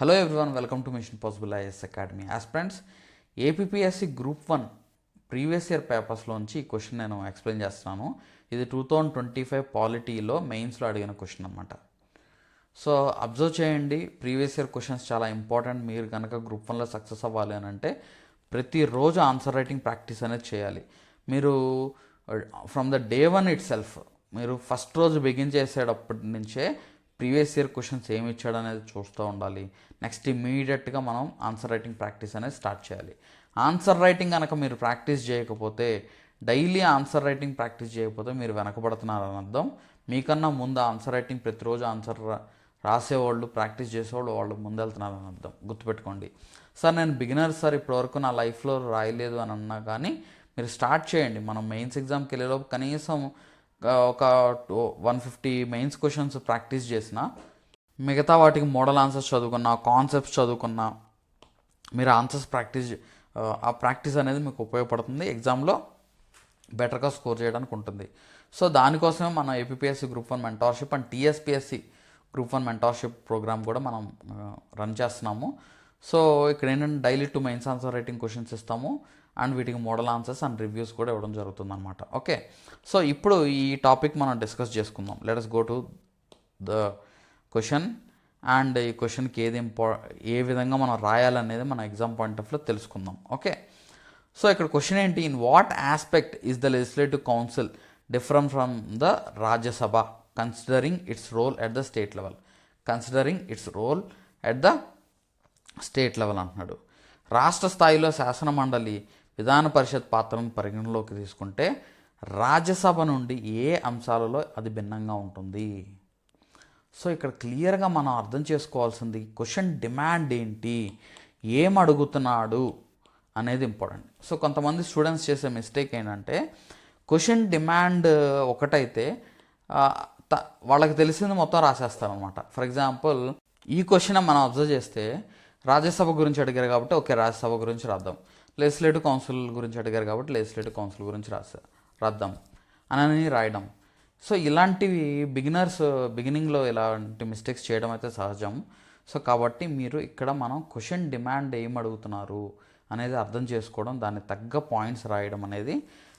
Hello everyone, welcome to Mission Possible IAS Academy. Aspirants, APPSC group 1 previous year పేపర్స్లోంచి ఈ question నేను explain చేస్తున్నాను. ఇది 2025 పాలిటీలో మెయిన్స్లో అడిగిన క్వశ్చన్ అనమాట. సో అబ్జర్వ్ చేయండి, ప్రీవియస్ ఇయర్ క్వశ్చన్స్ చాలా ఇంపార్టెంట్. మీరు కనుక గ్రూప్ 1లో సక్సెస్ అవ్వాలి అని అంటే ప్రతిరోజు ఆన్సర్ రైటింగ్ ప్రాక్టీస్ అనేది చేయాలి. మీరు from the day 1 it self, మీరు ఫస్ట్ రోజు బిగిన్ చేసేటప్పటి నుంచే ప్రీవియస్ ఇయర్ క్వశ్చన్స్ ఏమి ఇచ్చాడు అనేది చూస్తూ ఉండాలి. నెక్స్ట్ ఇమీడియట్గా మనం ఆన్సర్ రైటింగ్ ప్రాక్టీస్ అనేది స్టార్ట్ చేయాలి. ఆన్సర్ రైటింగ్ కనుక మీరు ప్రాక్టీస్ చేయకపోతే, డైలీ ఆన్సర్ రైటింగ్ ప్రాక్టీస్ చేయకపోతే మీరు వెనకబడుతున్నారని అర్థం. మీకన్నా ముందు ఆన్సర్ రైటింగ్ ప్రతిరోజు ఆన్సర్ రాసేవాళ్ళు, ప్రాక్టీస్ చేసేవాళ్ళు వాళ్ళు ముందెళ్తున్నారని అర్థం. గుర్తుపెట్టుకోండి. సార్ నేను బిగినర్ సార్, ఇప్పటివరకు నా లైఫ్లో రాయలేదు అని అన్నా కానీ మీరు స్టార్ట్ చేయండి. మనం మెయిన్స్ ఎగ్జామ్కి వెళ్ళేలోపు కనీసం ఒక 150 మెయిన్స్ క్వశ్చన్స్ ప్రాక్టీస్ చేసిన, మిగతా వాటికి మోడల్ ఆన్సర్స్ చదువుకున్నా, కాన్సెప్ట్స్ చదువుకున్నా, మీరు ఆన్సర్స్ ఆ ప్రాక్టీస్ అనేది మీకు ఉపయోగపడుతుంది. ఎగ్జామ్లో బెటర్గా స్కోర్ చేయడానికి ఉంటుంది. సో దానికోసమే మనం APPSC group 1 mentorship and TSPSC group 1 mentorship programme కూడా మనం రన్ చేస్తున్నాము. సో ఇక్కడ ఏంటంటే daily 2 mains answer writing questions ఇస్తాము అండ్ వీటికి మోడల్ ఆన్సర్స్ అండ్ రివ్యూస్ కూడా ఇవ్వడం జరుగుతుంది అనమాట. ఓకే, సో ఇప్పుడు ఈ టాపిక్ మనం డిస్కస్ చేసుకుందాం. Let us go to the question and ఈ క్వశ్చన్కి ఏ విధంగా మనం రాయాలనేది మన ఎగ్జామ్ పాయింట్ ఆఫ్ లో తెలుసుకుందాం. ఓకే, సో ఇక్కడ క్వశ్చన్ ఏంటి? In what aspect is the legislative council different from the Rajya Sabha considering its role at the state level? Considering its role at the state level అంటున్నాడు. రాష్ట్ర స్థాయిలో శాసన మండలి విధాన పరిషత్ పాత్రను పరిగణలోకి తీసుకుంటే రాజ్యసభ నుండి ఏ అంశాలలో అది భిన్నంగా ఉంటుంది? సో ఇక్కడ క్లియర్గా మనం అర్థం చేసుకోవాల్సింది క్వశ్చన్ డిమాండ్ ఏంటి, ఏం అడుగుతున్నాడు అనేది ఇంపార్టెంట్. సో కొంతమంది స్టూడెంట్స్ చేసే మిస్టేక్ ఏంటంటే క్వశ్చన్ డిమాండ్ ఒకటైతే వాళ్ళకి తెలిసింది మొత్తం రాసేస్తారనమాట. ఫర్ ఎగ్జాంపుల్ ఈ క్వశ్చన్ మనం అబ్జర్వ్ చేస్తే రాజ్యసభ గురించి అడిగారు కాబట్టి ఓకే రాజ్యసభ గురించి రాద్దాం, లెజిస్లేటివ్ కౌన్సిల్ గురించి అడిగారు కాబట్టి లెజిస్లేటివ్ కౌన్సిల్ గురించి రాద్దాం అని రాయడం. సో ఇలాంటివి బిగినింగ్లో ఇలాంటి మిస్టేక్స్ చేయడం అయితే సహజం. సో కాబట్టి మీరు ఇక్కడ మనం క్వశ్చన్ డిమాండ్ ఏం అడుగుతున్నారు అనేది అర్థం చేసుకోవడం, దాన్ని తగ్గ పాయింట్స్ రాయడం అనేది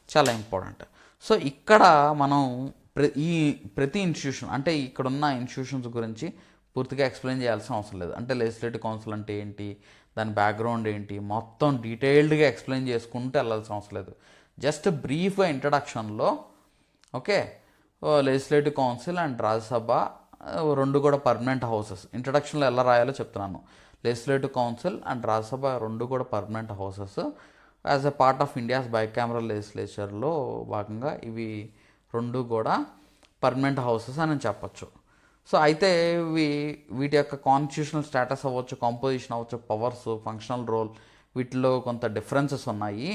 చాలా ఇంపార్టెంట్. సో ఇక్కడ మనం ప్రతి ఇన్స్టిట్యూషన్, అంటే ఇక్కడున్న ఇన్స్టిట్యూషన్స్ గురించి పూర్తిగా ఎక్స్ప్లెయిన్ చేయాల్సిన అవసరం లేదు. అంటే లెజిస్లేటివ్ కౌన్సిల్ అంటే ఏంటి, దాని బ్యాక్గ్రౌండ్ ఏంటి, మొత్తం డీటెయిల్డ్గా ఎక్స్ప్లెయిన్ చేసుకుంటూ వెళ్ళాల్సిన అవసరం లేదు. జస్ట్ బ్రీఫ్గా ఇంట్రడక్షన్లో okay legislative council and Rajya Sabha రెండు కూడా పర్మనెంట్ హౌసెస్, ఇంట్రడక్షన్లో ఎలా రాయాలో చెప్తున్నాను. లెజిస్లేటివ్ కౌన్సిల్ అండ్ రాజ్యసభ రెండు కూడా permanent houses. As a part of India's bicameral లెజిస్లేచర్లో భాగంగా ఇవి రెండు కూడా పర్మనెంట్ హౌసెస్ అని చెప్పచ్చు. సో అయితే వీటి యొక్క కాన్స్టిట్యూషనల్ స్టేటస్ అవ్వచ్చు, కాంపోజిషన్ అవ్వచ్చు, పవర్స్, ఫంక్షనల్ రోల్, వీటిలో కొంత డిఫరెన్సెస్ ఉన్నాయి.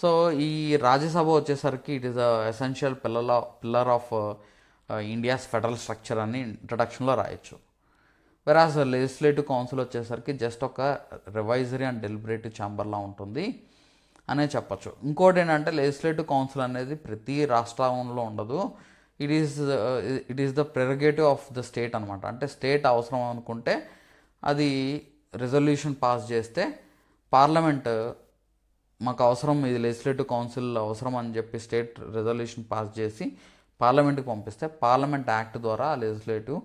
సో ఈ రాజ్యసభ వచ్చేసరికి it is a essential pillar of India's federal structure అని ఇంట్రడక్షన్లో రాయొచ్చు. వెరాజ్ లెజిస్లేటివ్ కౌన్సిల్ వచ్చేసరికి జస్ట్ ఒక రివైజరీ అండ్ డెలిబరేటివ్ ఛాంబర్లా ఉంటుంది అనే చెప్పచ్చు. ఇంకోటి ఏంటంటే లెజిస్లేటివ్ కౌన్సిల్ అనేది ప్రతి రాష్ట్రంలో ఉండదు. It is the prerogative of the state అనమాట. అంటే స్టేట్ అవసరం అనుకుంటే అది రెజల్యూషన్ పాస్ చేస్తే పార్లమెంట్ మాకు అవసరం, ఇది లెజిస్లేటివ్ కౌన్సిల్ అవసరం అని చెప్పి స్టేట్ రెజల్యూషన్ పాస్ చేసి పార్లమెంట్కి పంపిస్తే పార్లమెంట్ యాక్ట్ ద్వారా లెజిస్లేటివ్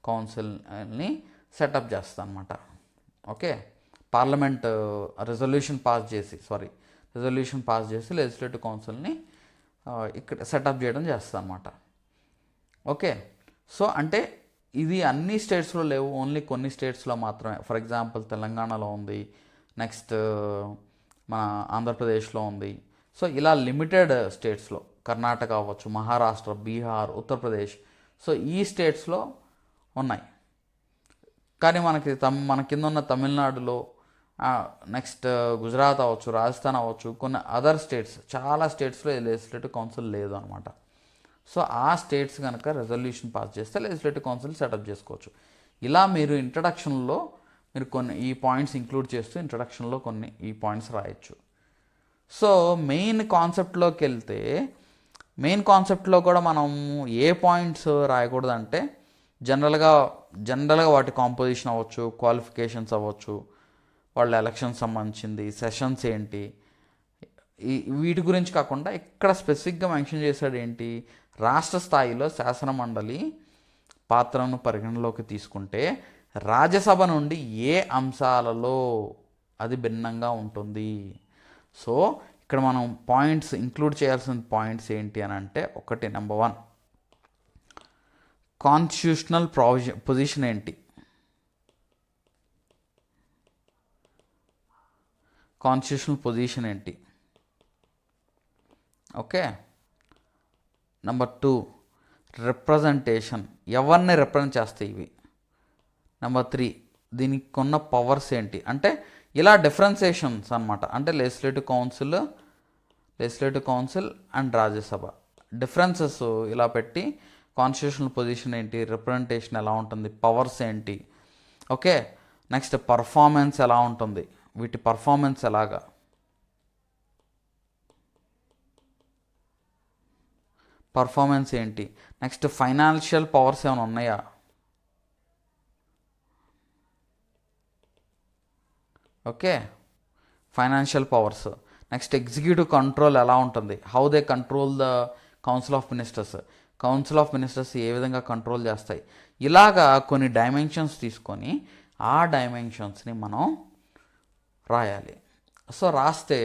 కౌన్సిల్ని సెటప్ చేస్తుంది అనమాట. ఓకే, పార్లమెంట్ రెజల్యూషన్ పాస్ చేసి లెజిస్లేటివ్ కౌన్సిల్ని ఇక్కడ సెటప్ చేయడం చేస్తుంది అనమాట. ఓకే, సో అంటే ఇది అన్ని స్టేట్స్లో లేవు, ఓన్లీ కొన్ని స్టేట్స్లో మాత్రమే. ఫర్ ఎగ్జాంపుల్ తెలంగాణలో ఉంది, నెక్స్ట్ మన ఆంధ్రప్రదేశ్లో ఉంది. సో ఇలా లిమిటెడ్ స్టేట్స్లో కర్ణాటక అవ్వచ్చు, మహారాష్ట్ర, బీహార్, ఉత్తరప్రదేశ్, సో ఈ స్టేట్స్లో ఉన్నాయి. కానీ మన కింద ఉన్న తమిళనాడులో, నెక్స్ట్ గుజరాత్ అవ్వచ్చు, రాజస్థాన్ అవ్వచ్చు, కొన్ని అదర్ స్టేట్స్, చాలా స్టేట్స్లో లెజిస్లేటివ్ కౌన్సిల్ లేదు అనమాట. సో ఆ స్టేట్స్ కనుక రెజల్యూషన్ పాస్ చేస్తే లెజిస్లేటివ్ కౌన్సిల్ సెటప్ చేసుకోవచ్చు. ఇలా మీరు ఇంట్రడక్షన్లో మీరు కొన్ని ఈ పాయింట్స్ ఇంక్లూడ్ చేస్తూ ఇంట్రడక్షన్లో కొన్ని ఈ పాయింట్స్ రాయొచ్చు. సో మెయిన్ కాన్సెప్ట్లో కూడా మనం ఏ పాయింట్స్ రాయకూడదంటే జనరల్గా వాటి కాంపోజిషన్ అవ్వచ్చు, క్వాలిఫికేషన్స్ అవ్వచ్చు, వాళ్ళ ఎలక్షన్ సంబంధించింది, సెషన్స్ ఏంటి, వీటి గురించి కాకుండా ఇక్కడ స్పెసిఫిక్గా మెన్షన్ చేశాడు ఏంటి, రాష్ట్ర స్థాయిలో శాసనమండలి పాత్రను పరిగణలోకి తీసుకుంటే రాజ్యసభ నుండి ఏ అంశాలలో అది భిన్నంగా ఉంటుంది. సో ఇక్కడ మనం పాయింట్స్ ఇంక్లూడ్ చేయాల్సిన పాయింట్స్ ఏంటి అని అంటే, ఒకటి నెంబర్ 1 కాన్స్టిట్యూషనల్ పొజిషన్ ఏంటి, కాన్స్టిట్యూషనల్ పొజిషన్ ఏంటి. ఓకే. నెంబర్ 2 రిప్రజెంటేషన్, ఎవరిని రిప్రజెంట్ చేస్తాయి ఇవి. నెంబర్ 3 దీనికి ఉన్న పవర్స్ ఏంటి, అంటే ఇలా డిఫరెన్సియేషన్స్ అనమాట. అంటే legislative council and Rajya Sabha differences ఇలా పెట్టి కాన్స్టిట్యూషనల్ పొజిషన్ ఏంటి, రిప్రజెంటేషన్ ఎలా ఉంటుంది, పవర్స్ ఏంటి. ఓకే. నెక్స్ట్ పర్ఫార్మెన్స్ ఎలా ఉంటుంది, వీటి పర్ఫార్మెన్స్ ఎలాగా, పర్ఫార్మెన్స్ ఏంటి. నెక్స్ట్ ఫైనాన్షియల్ పవర్స్ ఏమైనా ఉన్నాయా, okay, financial powers. Next executive control ఎలా ఉంటుంది, how they control the council of ministers ఏ విధంగా కంట్రోల్ చేస్తాయి. ఇలాగా కొన్ని డైమెన్షన్స్ తీసుకొని ఆ డైమెన్షన్స్ని మనం రాయాలి. సో రాస్తే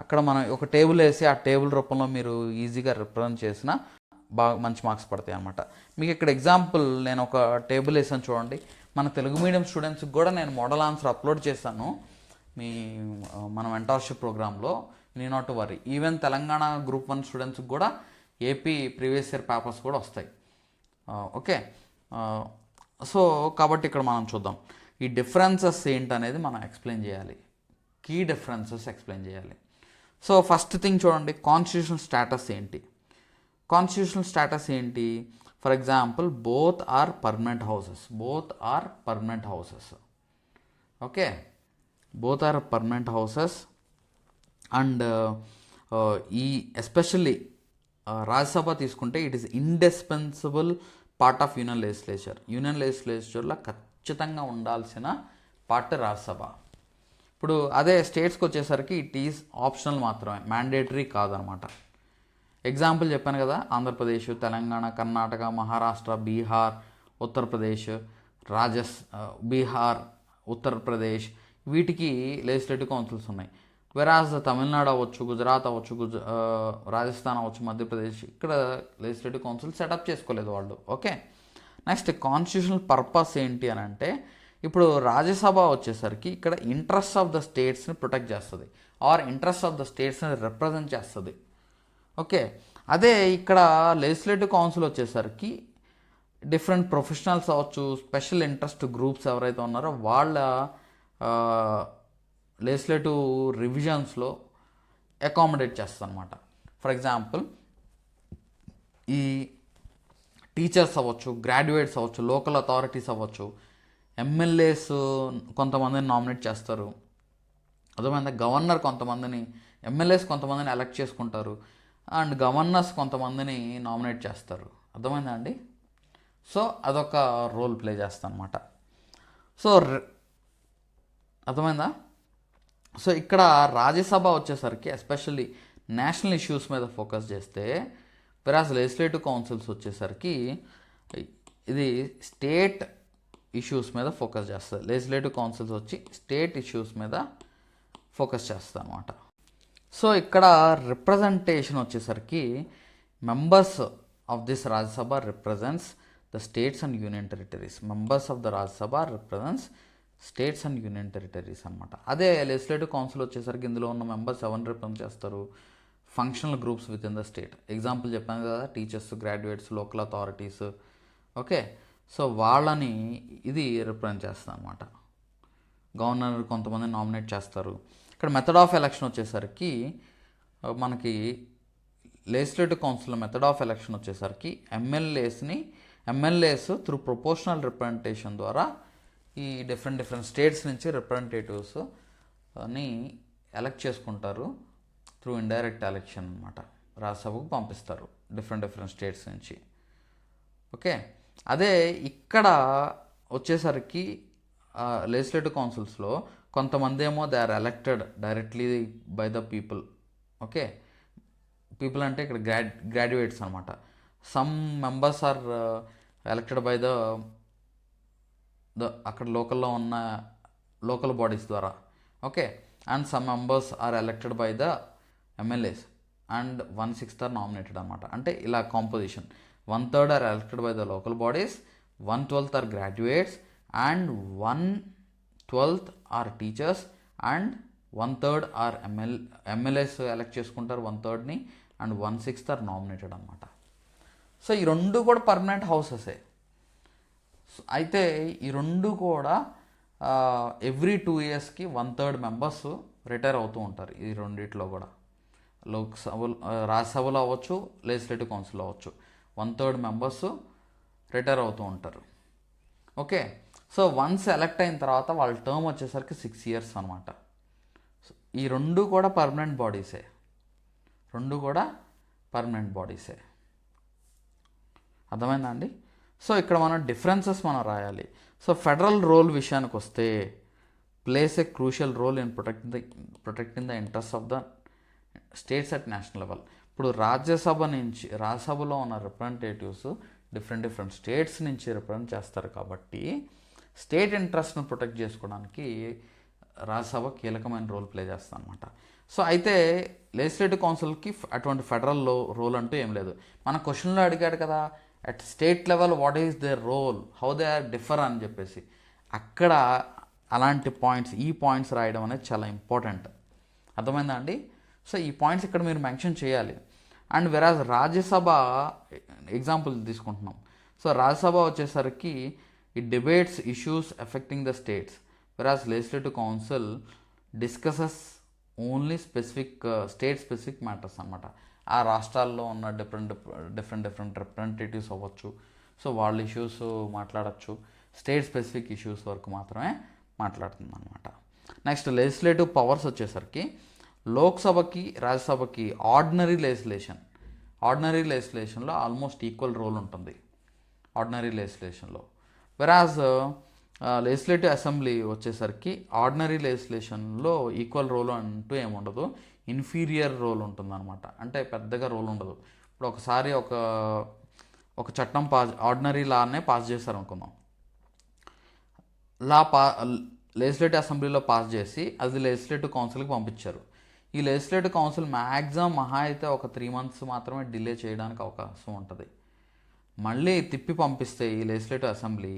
అక్కడ మనం ఒక టేబుల్ వేసి ఆ టేబుల్ రూపంలో మీరు ఈజీగా రిప్రజెంట్ చేసిన బాగా మంచి మార్క్స్ పడతాయి అన్నమాట. మీకు ఇక్కడ ఎగ్జాంపుల్ నేను ఒక టేబుల్ వేసాను చూడండి. మన తెలుగు మీడియం స్టూడెంట్స్కి కూడా నేను మోడల్ ఆన్సర్ అప్లోడ్ చేశాను మన మెంటర్షిప్ ప్రోగ్రాంలో. Not to worry, even Telangana group 1 స్టూడెంట్స్కి కూడా ఏపీ ప్రీవియస్ ఇయర్ పేపర్స్ కూడా వస్తాయి. ఓకే. సో కాబట్టి ఇక్కడ మనం చూద్దాం ఈ డిఫరెన్సెస్ ఏంటనేది మనం ఎక్స్ప్లెయిన్ చేయాలి, కీ డిఫరెన్సెస్ ఎక్స్ప్లెయిన్ చేయాలి. సో ఫస్ట్ థింగ్ చూడండి, కాన్స్టిట్యూషనల్ స్టేటస్ ఏంటి. For example both are permanent houses. Okay, both are permanent houses. And ఈ ఎస్పెషల్లీ రాజ్యసభ తీసుకుంటే it is indispensable part of union లెజిస్లేచర్లో ఖచ్చితంగా ఉండాల్సిన పార్ట్ రాజ్యసభ. ఇప్పుడు అదే స్టేట్స్కి వచ్చేసరికి ఇట్ ఈస్ ఆప్షనల్ మాత్రమే, మ్యాండేటరీ కాదనమాట. ఎగ్జాంపుల్ చెప్పాను కదా, ఆంధ్రప్రదేశ్, తెలంగాణ, కర్ణాటక, మహారాష్ట్ర, బీహార్, ఉత్తరప్రదేశ్, బీహార్, ఉత్తరప్రదేశ్ వీటికి లెజిస్లేటివ్ కౌన్సిల్స్ ఉన్నాయి. వెరాజ్ తమిళనాడు అవ్వచ్చు, గుజరాత్ అవ్వచ్చు, రాజస్థాన్ అవ్వచ్చు, మధ్యప్రదేశ్, ఇక్కడ లెజిస్లేటివ్ కౌన్సిల్ సెటప్ చేసుకోలేదు వాళ్ళు. ఓకే. నెక్స్ట్ కాన్స్టిట్యూషనల్ పర్పస్ ఏంటి అని అంటే, ఇప్పుడు రాజ్యసభ వచ్చేసరికి ఇక్కడ ఇంట్రెస్ట్ ఆఫ్ ద స్టేట్స్ని ప్రొటెక్ట్ చేస్తుంది, ఆర్ ఇంట్రెస్ట్ ఆఫ్ ద స్టేట్స్ని రిప్రజెంట్ చేస్తుంది. ఓకే. అదే ఇక్కడ లెజిస్లేటివ్ కౌన్సిల్ వచ్చేసరికి డిఫరెంట్ ప్రొఫెషనల్స్ అవ్వచ్చు, స్పెషల్ ఇంట్రెస్ట్ గ్రూప్స్ ఎవరైతే ఉన్నారో వాళ్ళ లెజిస్లేటివ్ రివిజన్స్లో అకామిడేట్ చేస్తుంది అనమాట. ఫర్ ఎగ్జాంపుల్ ఈ టీచర్స్ అవ్వచ్చు, గ్రాడ్యుయేట్స్ అవ్వచ్చు, లోకల్ అథారిటీస్ అవ్వచ్చు, ఎమ్మెల్యేస్ కొంతమందిని నామినేట్ చేస్తారు. అర్థమైందా? గవర్నర్ కొంతమందిని, ఎమ్మెల్యేస్ కొంతమందిని ఎలక్ట్ చేసుకుంటారు, అండ్ గవర్నర్స్ కొంతమందిని నామినేట్ చేస్తారు. అర్థమైందా అండి? సో అదొక రోల్ ప్లే చేస్తాను అనమాట. సో అర్థమైందా? సో ఇక్కడ రాజ్యసభ వచ్చేసరికి ఎస్పెషల్లీ నేషనల్ ఇష్యూస్ మీద ఫోకస్ చేస్తే, వెరాజ్ లెజిస్లేటివ్ కౌన్సిల్స్ వచ్చేసరికి ఇది స్టేట్ ఇష్యూస్ మీద ఫోకస్ చేస్తుంది. లెజిస్లేటివ్ కౌన్సిల్స్ వచ్చి స్టేట్ ఇష్యూస్ మీద ఫోకస్ చేస్తుంది అనమాట. సో ఇక్కడ రిప్రజెంటేషన్ వచ్చేసరికి members of this Rajya Sabha represents the states and union territories. Members of the Rajya Sabha represents states and union territories అనమాట. అదే లెజిస్లేటివ్ కౌన్సిల్ వచ్చేసరికి ఇందులో ఉన్న మెంబర్స్ ఎవరిని రిప్రజెంట్ చేస్తారు? Functional groups with in the state. Example చెప్పాను కదా, teachers, graduates, local authorities. Okay. So వాళ్ళని ఇది రిప్రజెంట్ చేస్తుంది అనమాట. గవర్నర్ కొంతమంది నామినేట్ చేస్తారు. ఇక్కడ మెథడ్ ఆఫ్ ఎలక్షన్ వచ్చేసరికి మనకి legislative council method of election వచ్చేసరికి ఎమ్మెల్యేస్ త్రూ ప్రొపోర్షనల్ రిప్రజెంటేషన్ ద్వారా ఈ డిఫరెంట్ స్టేట్స్ నుంచి రిప్రజెంటేటివ్స్ అని ఎలక్ట్ చేసుకుంటారు. త్రూ ఇండైరెక్ట్ ఎలక్షన్ అనమాట. రాజ్యసభకు పంపిస్తారు డిఫరెంట్ స్టేట్స్ నుంచి. ఓకే. అదే ఇక్కడ వచ్చేసరికి లెజిస్లేటివ్ కౌన్సిల్స్లో కొంతమంది ఏమో they are elected directly by the people. Okay, people అంటే ఇక్కడ గ్రాడ్యుయేట్స్ అనమాట. Some members are elected by అక్కడ లోకల్లో ఉన్న లోకల్ బాడీస్ ద్వారా. Okay, and some members are elected by the MLAs and 1/6 are nominated అనమాట. అంటే ఇలా composition 1/3 are elected by the local bodies, 1/12 are graduates and 1/12 are teachers and 1/3 are MLAs elect చేసుకుంటారు 1/3ని and 1/6 are nominated అనమాట. So ఈ రెండు కూడా permanent హౌసెసే. అయితే ఈ రెండు కూడా ఎవ్రీ 2 ఇయర్స్కి 1/3 మెంబర్స్ రిటైర్ అవుతూ ఉంటారు. ఈ రెండిట్లో కూడా లోక్సభ రాజ్యసభలో అవ్వచ్చు, లెజిస్లేటివ్ కౌన్సిల్ అవ్వచ్చు, 1/3 మెంబర్స్ రిటైర్ అవుతూ ఉంటారు. ఓకే, సో వన్స్ ఎలక్ట్ అయిన తర్వాత వాళ్ళ టర్మ్ వచ్చేసరికి 6 ఇయర్స్ అనమాట. ఈ రెండు కూడా పర్మనెంట్ బాడీసే, రెండు కూడా పర్మనెంట్ బాడీసే. అర్థమైందా అండి? సో ఇక్కడ మనం డిఫరెన్సెస్ మనం రాయాలి. సో ఫెడరల్ రోల్ విషయానికి వస్తే plays a crucial role in protecting the interest of the states at national level. ఇప్పుడు రాజ్యసభలో ఉన్న రిప్రజెంటేటివ్స్ డిఫరెంట్ స్టేట్స్ నుంచి రిప్రజెంట్ చేస్తారు కాబట్టి స్టేట్ ఇంట్రెస్ట్ను ప్రొటెక్ట్ చేసుకోవడానికి రాజ్యసభ కీలకమైన రోల్ ప్లే చేస్తుంది అనమాట. సో అయితే లెజిస్లేటివ్ కౌన్సిల్కి అటువంటి ఫెడరల్ రోల్ అంటూ ఏం లేదు. మన క్వశ్చన్లో అడిగాడు కదా, at state level what is their role, how they are differ అని చెప్పేసి, అక్కడ అలాంటి పాయింట్స్, ఈ పాయింట్స్ రాయడం అనేది చాలా ఇంపార్టెంట్. అర్థమైందా అండి? సో ఈ పాయింట్స్ ఇక్కడ మీరు మెన్షన్ చేయాలి. అండ్ వెరాజ్ రాజ్యసభ ఎగ్జాంపుల్ తీసుకుంటున్నాం. సో రాజ్యసభ వచ్చేసరికి it debates issues affecting the states, versus legislative council discusses only state specific matters అనమాట. ఆ రాష్ట్రాల్లో ఉన్న డిఫరెంట్ రిప్రజెంటేటివ్స్ అవ్వచ్చు, సో వాళ్ళ ఇష్యూస్ మాట్లాడచ్చు. స్టేట్ స్పెసిఫిక్ ఇష్యూస్ వరకు మాత్రమే మాట్లాడుతుంది అనమాట. నెక్స్ట్ లెజిస్లేటివ్ పవర్స్ వచ్చేసరికి లోక్సభకి రాజ్యసభకి ఆర్డినరీ లెజిస్లేషన్లో ఆల్మోస్ట్ ఈక్వల్ రోల్ ఉంటుంది ఆర్డినరీ లెజిస్లేషన్లో. వెరాజ్ లెజిస్లేటివ్ అసెంబ్లీ వచ్చేసరికి ఆర్డినరీ లెజిస్లేషన్లో ఈక్వల్ రోల్ అంటూ ఏముండదు, ఇన్ఫీరియర్ రోల్ ఉంటుందన్నమాట. అంటే పెద్దగా రోల్ ఉండదు. ఇప్పుడు ఒకసారి ఒక చట్టం ఆర్డినరీ లానే పాస్ చేశారనుకుందాం. లెజిస్లేటివ్ అసెంబ్లీలో పాస్ చేసి అది లెజిస్లేటివ్ కౌన్సిల్కి పంపించారు. ఈ లెజిస్లేటివ్ కౌన్సిల్ మ్యాక్సిమం మహా అయితే ఒక 3 months మాత్రమే డిలే చేయడానికి అవకాశం ఉంటుంది. మళ్ళీ తిప్పి పంపిస్తే ఈ లెజిస్లేటివ్ అసెంబ్లీ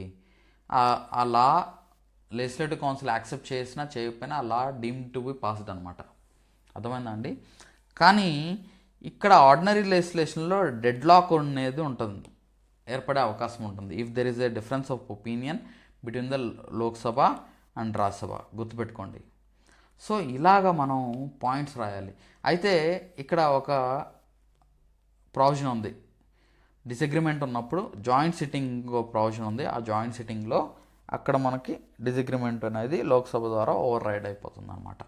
ఆ లా లెజిస్లేటివ్ కౌన్సిల్ యాక్సెప్ట్ చేసినా చేయకపోయినా ఆ లా డీమ్డ్ టు బి పాస్డ్ అనమాట. అర్థమైందా అండి? కానీ ఇక్కడ ఆర్డినరీ లెజిస్లేషన్లో డెడ్ లాక్ అనేది ఉంటుంది, ఏర్పడే అవకాశం ఉంటుంది. If there is a difference of opinion between the Lok Sabha and Rajya Sabha, గుర్తుపెట్టుకోండి. సో ఇలాగ మనం పాయింట్స్ రాయాలి. అయితే ఇక్కడ ఒక ప్రావిజన్ ఉంది, డిసగ్రిమెంట్ ఉన్నప్పుడు జాయింట్ సిట్టింగ్ ప్రావిజన్ ఉంది. ఆ జాయింట్ సిట్టింగ్లో అక్కడ మనకి డిసగ్రిమెంట్ అనేది లోక్సభ ద్వారా ఓవర్ రైడ్ అయిపోతుంది అనమాట.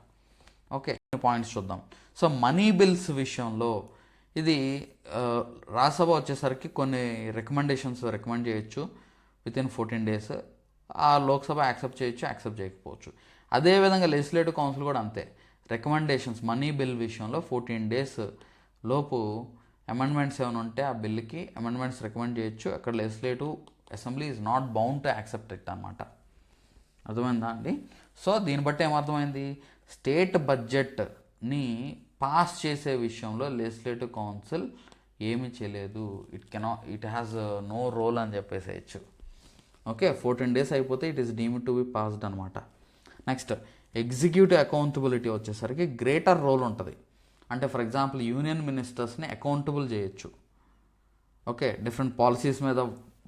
ఓకే, పాయింట్స్ చూద్దాం. సో మనీ బిల్స్ విషయంలో ఇది రాజ్యసభ వచ్చేసరికి కొన్ని రికమెండ్ చేయొచ్చు వితిన్ 14 days. ఆ లోక్సభ యాక్సెప్ట్ చేయొచ్చు, యాక్సెప్ట్ చేయకపోవచ్చు. అదేవిధంగా లెజిస్లేటివ్ కౌన్సిల్ కూడా అంతే. రికమెండేషన్స్ మనీ బిల్ విషయంలో 14 days లోపు అమెండ్మెంట్స్ ఏమైనా ఉంటే ఆ బిల్లుకి అమెండ్మెంట్స్ రికమెండ్ చేయొచ్చు. అక్కడ legislative assembly is not bound to accept it అనమాట. అర్థమైందా అండి? సో దీన్ని బట్టి ఏమర్థమైంది, స్టేట్ బడ్జెట్ని పాస్ చేసే విషయంలో లెజిస్లేటివ్ కౌన్సిల్ ఏమీ చేయలేదు. ఇట్ హ్యాస్ నో రోల్ అని చెప్పేసేయచ్చు. ఓకే, 14 days అయిపోతే it is deemed to be passed అనమాట. నెక్స్ట్ ఎగ్జిక్యూటివ్ అకౌంటబిలిటీ వచ్చేసరికి గ్రేటర్ రోల్ ఉంటుంది. అంటే ఫర్ ఎగ్జాంపుల్ యూనియన్ మినిస్టర్స్ని అకౌంటబుల్ చేయొచ్చు. ఓకే, డిఫరెంట్ పాలసీస్ మీద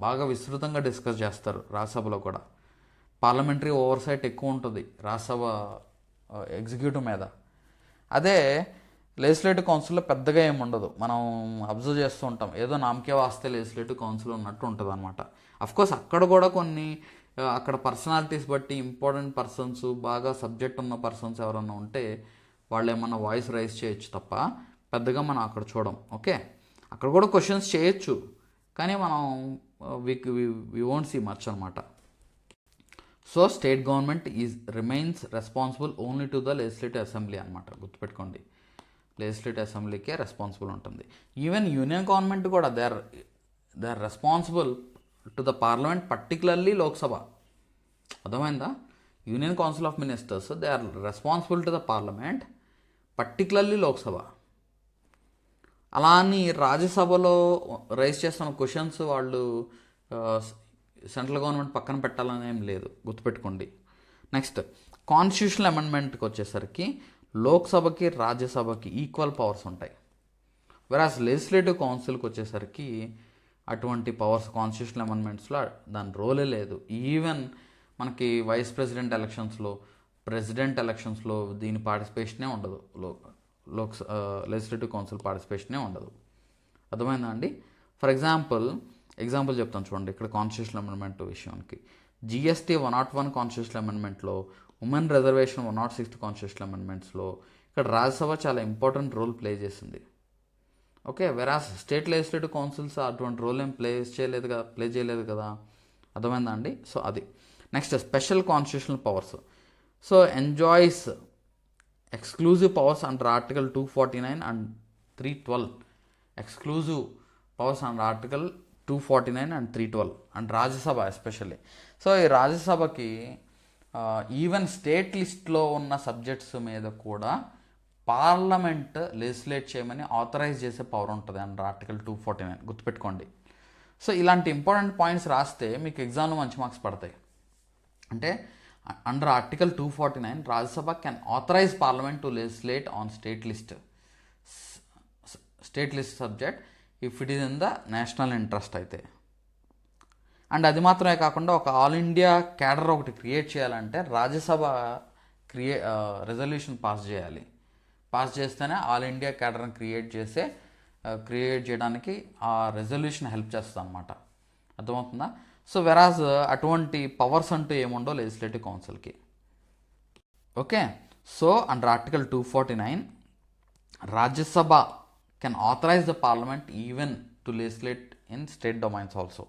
బాగా విస్తృతంగా డిస్కస్ చేస్తారు రాజ్యసభలో కూడా. పార్లమెంటరీ ఓవర్సైట్ ఎక్కువ ఉంటుంది రాజ్యసభ ఎగ్జిక్యూటివ్ మీద. అదే లెజిస్లేటివ్ కౌన్సిల్లో పెద్దగా ఏమి ఉండదు. మనం అబ్జర్వ్ చేస్తూ ఉంటాం, ఏదో నామకే వాస్తే లెజిస్లేటివ్ కౌన్సిల్ ఉన్నట్టు ఉంటుంది అనమాట. అఫ్కోర్స్ అక్కడ కూడా కొన్ని అక్కడ పర్సనాలిటీస్ బట్టి ఇంపార్టెంట్ పర్సన్స్, బాగా సబ్జెక్ట్ ఉన్న పర్సన్స్ ఎవరన్నా ఉంటే వాళ్ళు ఏమన్నా వాయిస్ రైజ్ చేయొచ్చు తప్ప పెద్దగా మనం అక్కడ చూడం. ఓకే, అక్కడ కూడా క్వశ్చన్స్ చేయొచ్చు, కానీ మనం వి వోంట్ సీ మచ్ అనమాట. So state government remains responsible only to the legislative assembly అనమాట, గుర్తుపెట్టుకోండి. లెజిస్లేటివ్ అసెంబ్లీకే రెస్పాన్సిబుల్ ఉంటుంది. ఈవెన్ యూనియన్ గవర్నమెంట్ కూడా they are responsible to the parliament, particularly Lok Sabha. అర్థమైందా? Union council of ministers they are responsible to the parliament, particularly Lok Sabha. అలా అని రాజ్యసభలో rise చేస్తున్న క్వశ్చన్స్ వాళ్ళు సెంట్రల్ గవర్నమెంట్ పక్కన పెట్టాలని ఏం లేదు, గుర్తుపెట్టుకోండి. నెక్స్ట్ కాన్స్టిట్యూషనల్ అమెండ్మెంట్కి వచ్చేసరికి లోక్సభకి రాజ్యసభకి ఈక్వల్ పవర్స్ ఉంటాయి. వెరాస్ లెజిస్లేటివ్ కౌన్సిల్కి వచ్చేసరికి అటువంటి పవర్స్ కాన్స్టిట్యూషనల్ అమెండ్మెంట్స్లో దాని రోలే లేదు. ఈవెన్ మనకి వైస్ ప్రెసిడెంట్ ఎలక్షన్స్లో, ప్రెసిడెంట్ ఎలక్షన్స్లో దీని పార్టిసిపేషనే ఉండదు. లెజిస్లేటివ్ కౌన్సిల్ పార్టిసిపేషనే ఉండదు. అర్థమైందా అండి? ఫర్ ఎగ్జాంపుల్ చెప్తాను చూడండి. ఇక్కడ కాన్స్టిట్యూషనల్ అమెండ్మెంట్ విషయానికి జిఎస్టీ 101 కాన్స్టిట్యూషనల్ అమెండ్మెంట్లో, ఉమెన్ రిజర్వేషన్ 106 కాన్స్టిట్యూషనల్ అమెండ్మెంట్స్లో ఇక్కడ రాజ్యసభ చాలా ఇంపార్టెంట్ రోల్ ప్లే చేసింది. ఓకే, వెరాస్ స్టేట్ లెజిస్లేటివ్ కౌన్సిల్స్ అటువంటి రోల్ ఏం ప్లే చేయలేదు కదా. అర్థమైందా అండి? సో అది. Next special constitutional powers. So enjoys exclusive powers under article 249 and 312. Exclusive powers under article 249 and 312 and Rajya Sabha especially. So ఈ రాజ్యసభకి ఈవెన్ స్టేట్ లిస్ట్లో ఉన్న సబ్జెక్ట్స్ మీద కూడా పార్లమెంట్ లెజిస్లేట్ చేయమని ఆథరైజ్ చేసే పవర్ ఉంటుంది అండర్ ఆర్టికల్ 249, గుర్తుపెట్టుకోండి. సో ఇలాంటి ఇంపార్టెంట్ పాయింట్స్ రాస్తే మీకు ఎగ్జామ్లో మంచి మార్క్స్ పడతాయి. అంటే under article 249 Rajya Sabha can authorise parliament to legislate on state list subject if it is in the national interest అయితే. అండ్ అది మాత్రమే కాకుండా ఒక ఆల్ ఇండియా క్యాడర్ ఒకటి క్రియేట్ చేయాలంటే రాజ్యసభ రెజల్యూషన్ పాస్ చేస్తేనే ఆల్ ఇండియా క్యాడర్ని క్రియేట్ చేయడానికి ఆ రెజల్యూషన్ హెల్ప్ చేస్తుంది అనమాట. అర్థమవుతుందా? సో వెరాజ్ అటువంటి పవర్స్ అంటూ ఏముండో లెజిస్లేటివ్ కౌన్సిల్కి. Okay, so under article 249 Rajya Sabha can authorise the parliament even to legislate in state domains also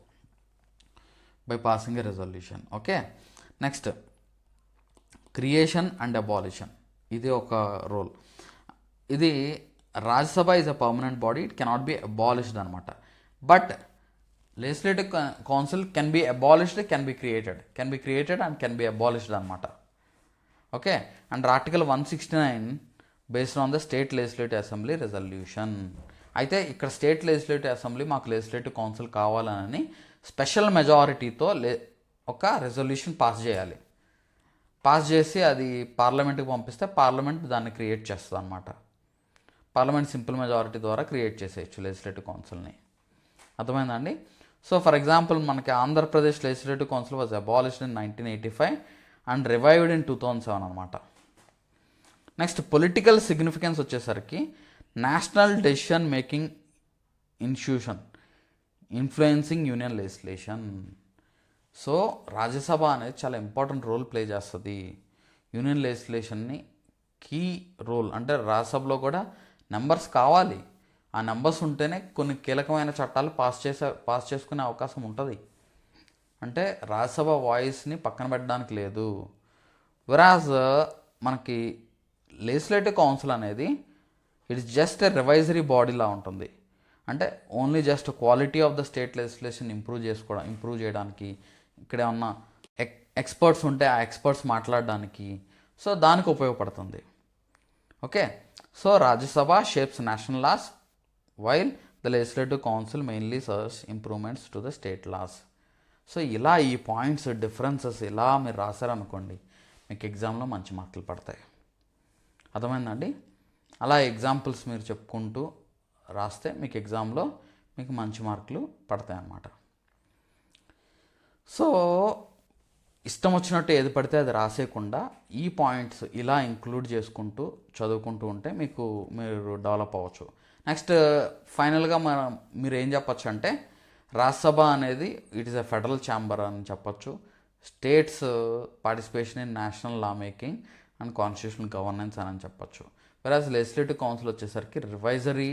by passing a resolution. Okay, next creation and abolition. ఇది ఒక రోల్. ఇది Rajya Sabha is a permanent body, it cannot be abolished అనమాట. But legislative council can be abolished, can be created and can be abolished అనమాట. Okay, under article 169 based on the state legislative assembly resolution. అయితే ఇక్కడ state legislative assembly మాకు legislative council కావాలని special మెజారిటీతో ఒక resolution pass చేసి అది పార్లమెంట్కి పంపిస్తే పార్లమెంట్ దాన్ని క్రియేట్ చేస్తుంది అనమాట. పార్లమెంట్ సింపుల్ మెజారిటీ ద్వారా క్రియేట్ చేసేయచ్చు లెజిస్లేటివ్ కౌన్సిల్ని. అర్థమైందండి? సో ఫర్ ఎగ్జాంపుల్ మనకి Andhra Pradesh legislative council was abolished in 1985 and revived in 2007 అనమాట. నెక్స్ట్ పొలిటికల్ సిగ్నిఫికెన్స్ వచ్చేసరికి national decision making institution influencing union legislation. So Rajya Sabha అనేది చాలా ఇంపార్టెంట్ రోల్ ప్లే చేస్తుంది యూనియన్ లెజిస్లేషన్ని. కీ రోల్ అంటే రాజ్యసభలో కూడా నెంబర్స్ కావాలి. ఆ నెంబర్స్ ఉంటేనే కొన్ని కీలకమైన చట్టాలు పాస్ చేసుకునే అవకాశం ఉంటుంది. అంటే రాజ్యసభ వాయిస్ని పక్కన పెట్టడానికి లేదు. వెరాజ్ మనకి లెజిస్లేటివ్ కౌన్సిల్ అనేది ఇట్స్ జస్ట్ ఎ రివైజరీ బాడీలా ఉంటుంది. అంటే only just quality of the state legislation improve చేయడానికి, ఇక్కడ ఏమన్నా ఎక్స్పర్ట్స్ ఉంటే ఆ ఎక్స్పర్ట్స్ మాట్లాడడానికి, సో దానికి ఉపయోగపడుతుంది. Okay, so Rajya Sabha shapes national laws while the legislative council mainly serves improvements to the state laws. So ఇలా ఈ పాయింట్స్ డిఫరెన్సెస్ ఇలా మీరు రాశారనుకోండి మీకు ఎగ్జామ్లో మంచి మార్కులు పడతాయి. అర్థమైందండి? అలా ఎగ్జాంపుల్స్ మీరు చెప్పుకుంటూ రాస్తే మీకు ఎగ్జామ్లో మీకు మంచి మార్కులు పడతాయి అన్నమాట. సో ఇష్టం వచ్చినట్టు ఏది పడితే అది రాసేయకుండా ఈ పాయింట్స్ ఇలా ఇంక్లూడ్ చేసుకుంటూ చదువుకుంటూ ఉంటే మీరు డెవలప్ అవ్వచ్చు. నెక్స్ట్ ఫైనల్గా మీరు ఏం చెప్పచ్చు అంటే రాజ్యసభ అనేది it is a federal chamber అని చెప్పచ్చు. States participation in national law making and constitutional governance అని చెప్పచ్చు. వెరాజ్ లెజిస్లేటివ్ కౌన్సిల్ వచ్చేసరికి రివైజరీ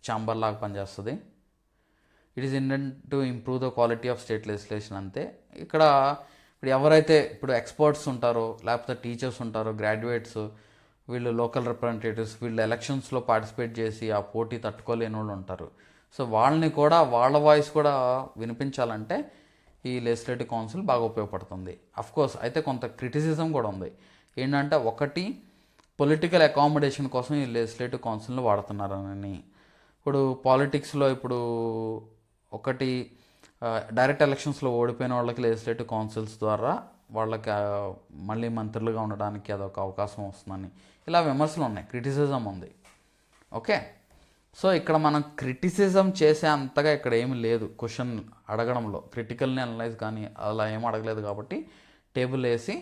ఛాంబర్ లాగా పనిచేస్తుంది. It is intent to improve the quality of state legislation అంతే. ఇక్కడ ఇప్పుడు ఎవరైతే ఇప్పుడు ఎక్స్పర్ట్స్ ఉంటారో, లేకపోతే టీచర్స్ ఉంటారో, గ్రాడ్యుయేట్స్, వీళ్ళు లోకల్ రిప్రజెంటేటివ్స్, వీళ్ళు ఎలక్షన్స్లో పార్టిసిపేట్ చేసి ఆ పోటీ తట్టుకోలేని వాళ్ళు ఉంటారు. సో వాళ్ళని కూడా, వాళ్ళ వాయిస్ కూడా వినిపించాలంటే ఈ లెజిస్లేటివ్ కౌన్సిల్ బాగా ఉపయోగపడుతుంది. అఫ్కోర్స్ అయితే కొంత క్రిటిసిజం కూడా ఉంది. ఏంటంటే ఒకటి, పొలిటికల్ అకామిడేషన్ కోసం ఈ లెజిస్లేటివ్ కౌన్సిల్ని వాడుతున్నారని. ఇప్పుడు పాలిటిక్స్లో ఇప్పుడు ఒకటి, డైరెక్ట్ ఎలక్షన్స్లో ఓడిపోయిన వాళ్ళకి లెజిస్లేటివ్ కౌన్సిల్స్ ద్వారా వాళ్ళకి మళ్ళీ మంత్రులుగా ఉండడానికి అదొక అవకాశం వస్తుందని ఇలా విమర్శలు ఉన్నాయి, క్రిటిసిజం ఉంది. ఓకే, సో ఇక్కడ మనం క్రిటిసిజం చేసే అంతగా ఇక్కడ ఏమి లేదు క్వశ్చన్ అడగడంలో, క్రిటికల్ని అనలైజ్ కానీ అలా ఏం అడగలేదు. కాబట్టి టేబుల్ వేసి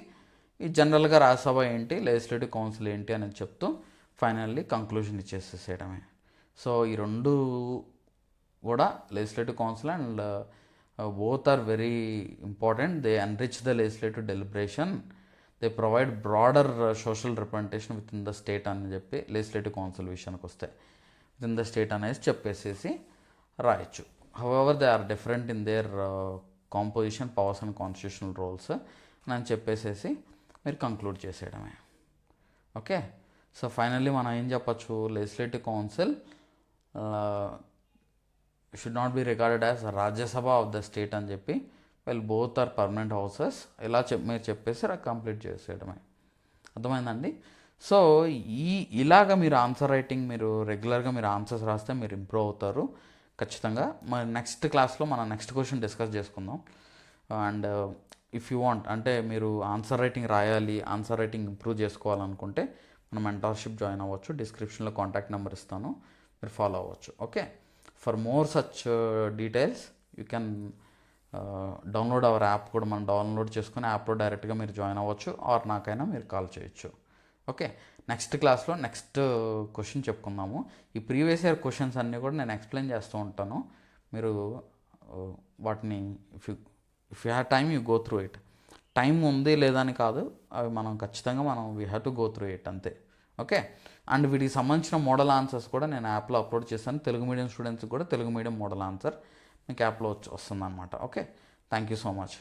ఈ జనరల్గా రాజ్యసభ ఏంటి, లెజిస్లేటివ్ కౌన్సిల్ ఏంటి అనేది చెప్తూ ఫైనల్లీ కంక్లూజన్ ఇచ్చేసేయడమే. సో ఈ రెండు కూడా, legislative council and both are very important. They enrich the legislative deliberation, they provide broader social representation within the state అని చెప్పి లెజిస్లేటివ్ కౌన్సిల్ విషయానికి వస్తే విత్ ఇన్ ద స్టేట్ అనేది చెప్పేసేసి రాయొచ్చు. However they are different in their composition, powers and constitutional roles అని చెప్పేసేసి మీరు కంక్లూడ్ చేసేయడమే. ఓకే, సో ఫైనల్లీ మనం ఏం చెప్పచ్చు, legislative council should not be regarded as Rajya Sabha of the state అని చెప్పి, well both are permanent houses ఇలా మీరు చెప్పేసి కంప్లీట్ చేసేయడమే. అర్థమైందండి? సో ఇలాగ మీరు ఆన్సర్ రైటింగ్, మీరు రెగ్యులర్గా మీరు ఆన్సర్స్ రాస్తే మీరు ఇంప్రూవ్ అవుతారు ఖచ్చితంగా. మరి నెక్స్ట్ క్లాస్లో మనం నెక్స్ట్ క్వశ్చన్ డిస్కస్ చేసుకుందాం. అండ్ ఇఫ్ యూ వాంట్, అంటే మీరు ఆన్సర్ రైటింగ్ రాయాలి, ఆన్సర్ రైటింగ్ ఇంప్రూవ్ చేసుకోవాలనుకుంటే మనం మెంటర్షిప్ జాయిన్ అవ్వచ్చు. డిస్క్రిప్షన్లో కాంటాక్ట్ నెంబర్ ఇస్తాను, మీరు ఫాలో అవ్వచ్చు. Okay, for more such details you can download hour app కూడా మనం డౌన్లోడ్ చేసుకుని యాప్లో డైరెక్ట్గా మీరు జాయిన్ అవ్వచ్చు, ఆర్ నాకైనా మీరు కాల్ చేయొచ్చు. ఓకే, నెక్స్ట్ క్లాస్లో నెక్స్ట్ క్వశ్చన్ చెప్పుకుందాము. ఈ ప్రీవియస్ ఇయర్ క్వశ్చన్స్ అన్నీ కూడా నేను ఎక్స్ప్లెయిన్ చేస్తూ ఉంటాను. మీరు వాటిని if you have time you go through it. Time ఉంది లేదని కాదు, అవి మనం ఖచ్చితంగా we have to go through it అంతే. ఓకే, అండ్ వీటికి సంబంధించిన మోడల్ ఆన్సర్స్ కూడా నేను యాప్లో అప్లోడ్ చేస్తాను. తెలుగు మీడియం స్టూడెంట్స్కి కూడా తెలుగు మీడియం మోడల్ ఆన్సర్ మీకు యాప్లో వస్తుందన్నమాట. Okay, thank you so much.